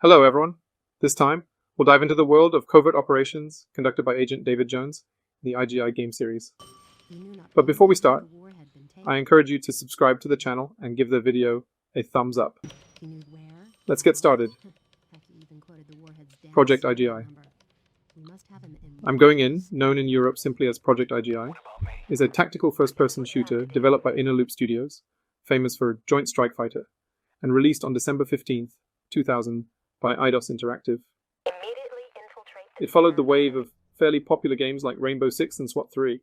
Hello everyone. This time, we'll dive into the world of covert operations conducted by Agent David Jones in the I.G.I game series. But before we start, I encourage you to subscribe to the channel and give the video a thumbs up. Let's get started. Project I.G.I. I'm Going In, known in Europe simply as Project I.G.I, is a tactical first-person shooter developed by Inner Loop Studios, famous for Joint Strike Fighter, and released on December 15th, 2000 by Eidos Interactive. It followed the wave of fairly popular games like Rainbow Six and SWAT 3.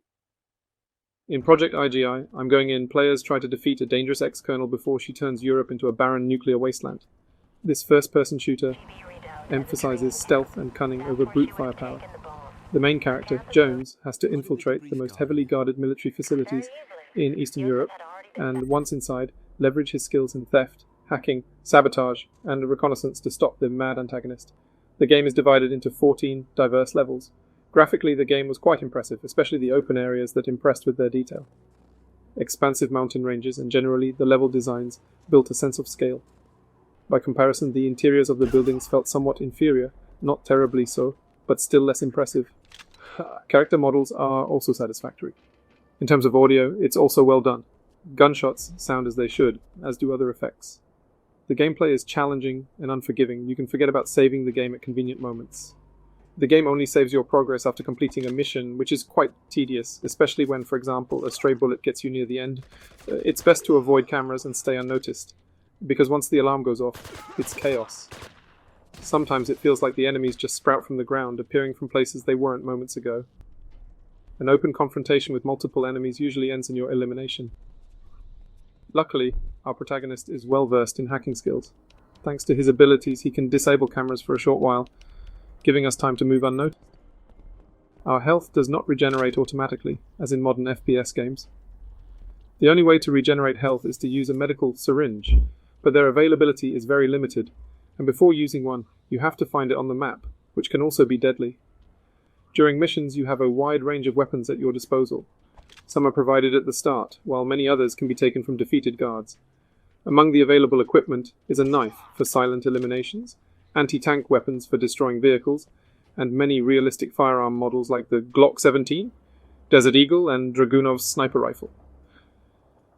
In Project I.G.I, I'm Going In, players try to defeat a dangerous ex-colonel before she turns Europe into a barren nuclear wasteland. This first-person shooter emphasizes stealth and cunning over brute firepower. The main character, Jones, has to infiltrate the most heavily guarded military facilities in Eastern Europe, and once inside, leverage his skills in theft, hacking, sabotage, and reconnaissance to stop the mad antagonist. The game is divided into 14 diverse levels. Graphically, the game was quite impressive, especially the open areas that impressed with their detail. Expansive mountain ranges and generally the level designs built a sense of scale. By comparison, the interiors of the buildings felt somewhat inferior, not terribly so, but still less impressive. Character models are also satisfactory. In terms of audio, it's also well done. Gunshots sound as they should, as do other effects. The gameplay is challenging and unforgiving. You can forget about saving the game at convenient moments. The game only saves your progress after completing a mission, which is quite tedious, especially when, for example, a stray bullet gets you near the end. It's best to avoid cameras and stay unnoticed, because once the alarm goes off, it's chaos. Sometimes it feels like the enemies just sprout from the ground, appearing from places they weren't moments ago. An open confrontation with multiple enemies usually ends in your elimination. Luckily, our protagonist is well versed in hacking skills. Thanks to his abilities, he can disable cameras for a short while, giving us time to move unnoticed. Our health does not regenerate automatically, as in modern FPS games. The only way to regenerate health is to use a medical syringe, but their availability is very limited, and before using one, you have to find it on the map, which can also be deadly. During missions, you have a wide range of weapons at your disposal. Some are provided at the start, while many others can be taken from defeated guards. Among the available equipment is a knife for silent eliminations, anti-tank weapons for destroying vehicles, and many realistic firearm models like the Glock 17, Desert Eagle, and Dragunov's sniper rifle.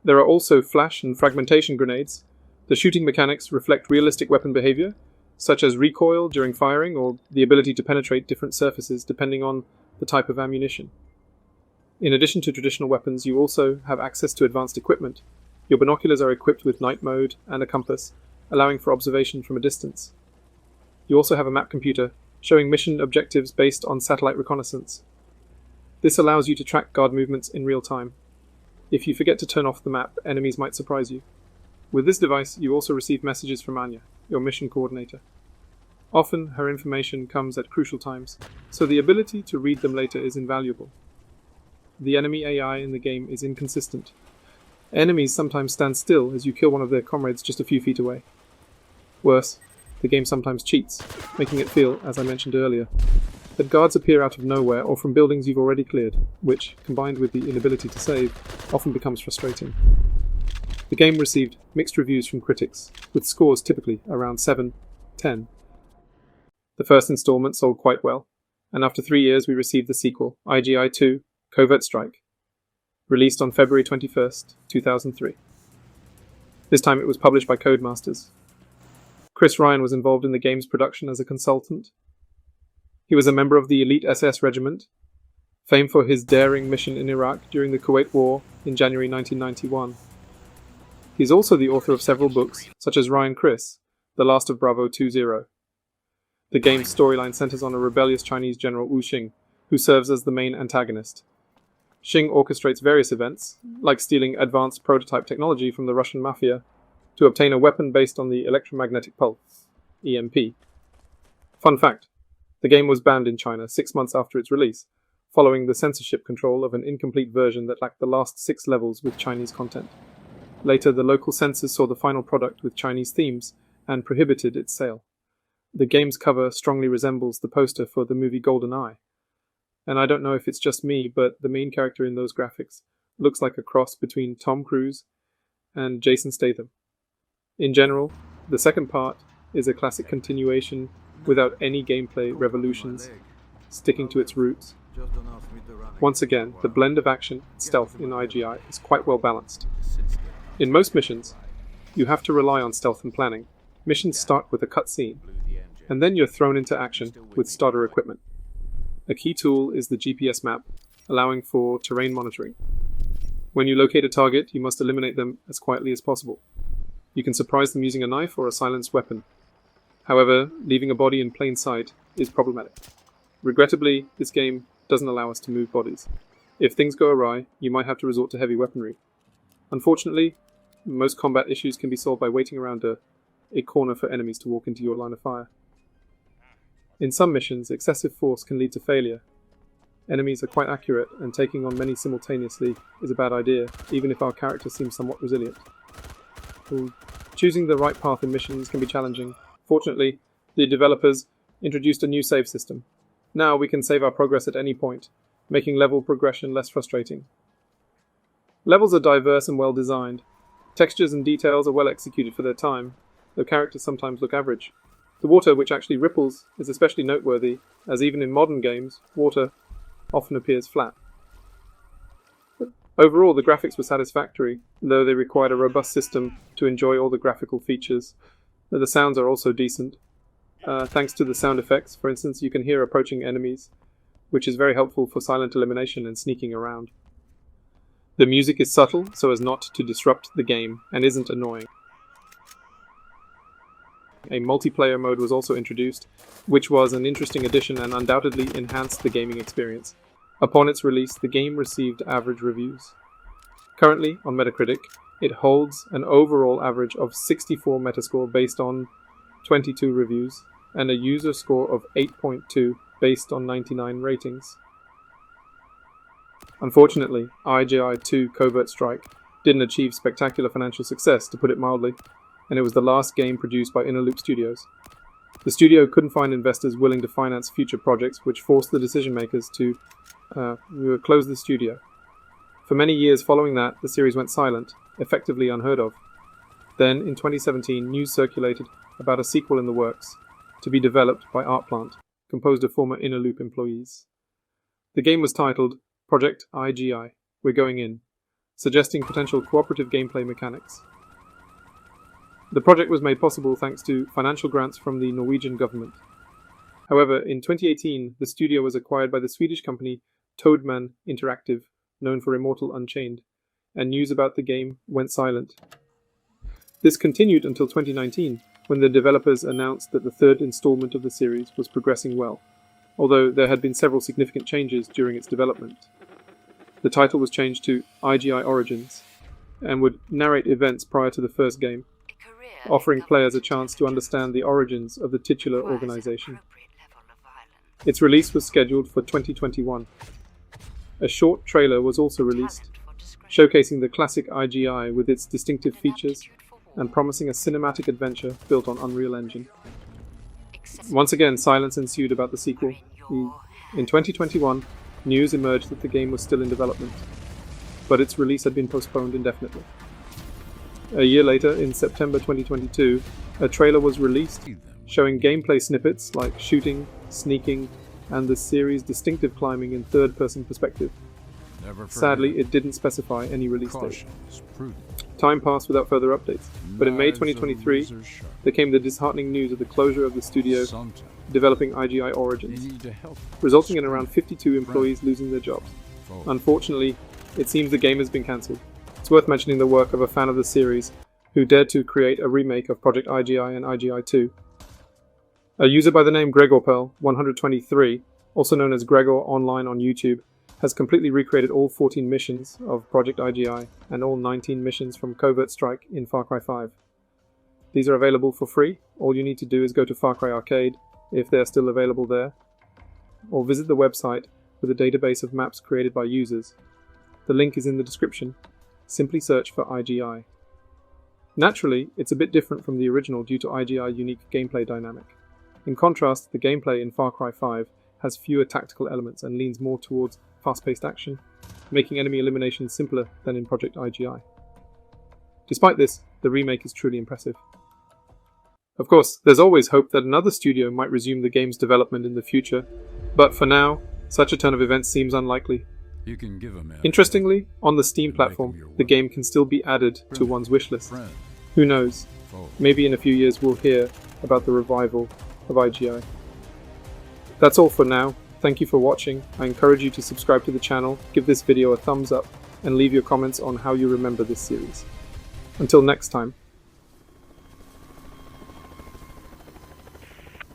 There are also flash and fragmentation grenades. The shooting mechanics reflect realistic weapon behavior, such as recoil during firing or the ability to penetrate different surfaces depending on the type of ammunition. In addition to traditional weapons, you also have access to advanced equipment. Your binoculars are equipped with night mode and a compass, allowing for observation from a distance. You also have a map computer, showing mission objectives based on satellite reconnaissance. This allows you to track guard movements in real time. If you forget to turn off the map, enemies might surprise you. With this device, you also receive messages from Anya, your mission coordinator. Often, her information comes at crucial times, so the ability to read them later is invaluable. The enemy AI in the game is inconsistent. Enemies sometimes stand still as you kill one of their comrades just a few feet away. Worse, the game sometimes cheats, making it feel, as I mentioned earlier, that guards appear out of nowhere or from buildings you've already cleared, which, combined with the inability to save, often becomes frustrating. The game received mixed reviews from critics, with scores typically around 7, 10. The first installment sold quite well, and after 3 years we received the sequel, I.G.I 2, Covert Strike, released on February 21st, 2003. This time it was published by Codemasters. Chris Ryan was involved in the game's production as a consultant. He was a member of the Elite SS Regiment, famed for his daring mission in Iraq during the Kuwait War in January 1991. He is also the author of several books, such as Ryan Chris, The Last of Bravo 2-0. The game's storyline centers on a rebellious Chinese general Wu Xing, who serves as the main antagonist. Xing orchestrates various events, like stealing advanced prototype technology from the Russian mafia to obtain a weapon based on the electromagnetic pulse, EMP. Fun fact, the game was banned in China 6 months after its release, following the censorship control of an incomplete version that lacked the last 6 levels with Chinese content. Later, the local censors saw the final product with Chinese themes and prohibited its sale. The game's cover strongly resembles the poster for the movie GoldenEye. And I don't know if it's just me, but the main character in those graphics looks like a cross between Tom Cruise and Jason Statham. In general, the second part is a classic continuation without any gameplay revolutions, sticking to its roots. Once again, the blend of action and stealth in I.G.I is quite well balanced. In most missions, you have to rely on stealth and planning. Missions start with a cutscene, and then you're thrown into action with starter equipment. A key tool is the GPS map, allowing for terrain monitoring. When you locate a target, you must eliminate them as quietly as possible. You can surprise them using a knife or a silenced weapon. However, leaving a body in plain sight is problematic. Regrettably, this game doesn't allow us to move bodies. If things go awry, you might have to resort to heavy weaponry. Unfortunately, most combat issues can be solved by waiting around a corner for enemies to walk into your line of fire. In some missions, excessive force can lead to failure. Enemies are quite accurate, and taking on many simultaneously is a bad idea, even if our character seems somewhat resilient. Choosing the right path in missions can be challenging. Fortunately, the developers introduced a new save system. Now we can save our progress at any point, making level progression less frustrating. Levels are diverse and well designed. Textures and details are well executed for their time, though characters sometimes look average. The water, which actually ripples, is especially noteworthy, as even in modern games, water often appears flat. But overall, the graphics were satisfactory, though they required a robust system to enjoy all the graphical features. The sounds are also decent. Thanks to the sound effects, for instance, you can hear approaching enemies, which is very helpful for silent elimination and sneaking around. The music is subtle, so as not to disrupt the game, and isn't annoying. A multiplayer mode was also introduced, which was an interesting addition and undoubtedly enhanced the gaming experience. Upon its release, the game received average reviews. Currently, on Metacritic, it holds an overall average of 64 Metascore based on 22 reviews, and a user score of 8.2 based on 99 ratings. Unfortunately, I.G.I 2 Covert Strike didn't achieve spectacular financial success, to put it mildly, and it was the last game produced by Innerloop Studios. The studio couldn't find investors willing to finance future projects, which forced the decision-makers to close the studio. For many years following that, the series went silent, effectively unheard of. Then, in 2017, news circulated about a sequel in the works, to be developed by Artplant, composed of former Innerloop employees. The game was titled Project I.G.I, We're Going In, suggesting potential cooperative gameplay mechanics. The project was made possible thanks to financial grants from the Norwegian government. However, in 2018, the studio was acquired by the Swedish company Toadman Interactive, known for Immortal Unchained, and news about the game went silent. This continued until 2019, when the developers announced that the third installment of the series was progressing well, although there had been several significant changes during its development. The title was changed to I.G.I Origins, and would narrate events prior to the first game, offering players a chance to understand the origins of the titular organization. Its release was scheduled for 2021. A short trailer was also released, showcasing the classic I.G.I with its distinctive features and promising a cinematic adventure built on Unreal Engine. Once again, silence ensued about the sequel. In 2021, news emerged that the game was still in development, but its release had been postponed indefinitely. A year later, in September 2022, a trailer was released showing gameplay snippets like shooting, sneaking, and the series' distinctive climbing in third-person perspective. Sadly, it didn't specify any release date. Time passed without further updates, but in May 2023, there came the disheartening news of the closure of the studio developing I.G.I Origins, resulting in around 52 employees losing their jobs. Unfortunately, it seems the game has been cancelled. It's worth mentioning the work of a fan of the series who dared to create a remake of Project I.G.I and I.G.I 2. A user by the name GregorPel123, also known as Gregor Online on YouTube, has completely recreated all 14 missions of Project I.G.I and all 19 missions from Covert Strike in Far Cry 5. These are available for free. All you need to do is go to Far Cry Arcade, if they are still available there, or visit the website with a database of maps created by users. The link is in the description. Simply search for I.G.I. Naturally, it's a bit different from the original due to I.G.I unique gameplay dynamic. In contrast, the gameplay in Far Cry 5 has fewer tactical elements and leans more towards fast-paced action, making enemy elimination simpler than in Project I.G.I. Despite this, the remake is truly impressive. Of course, there's always hope that another studio might resume the game's development in the future, but for now, such a turn of events seems unlikely. You can give a man. Interestingly, on the Steam platform, the game can still be added to one's wishlist. Who knows? Maybe in a few years we'll hear about the revival of I.G.I. That's all for now. Thank you for watching. I encourage you to subscribe to the channel, give this video a thumbs up, and leave your comments on how you remember this series. Until next time.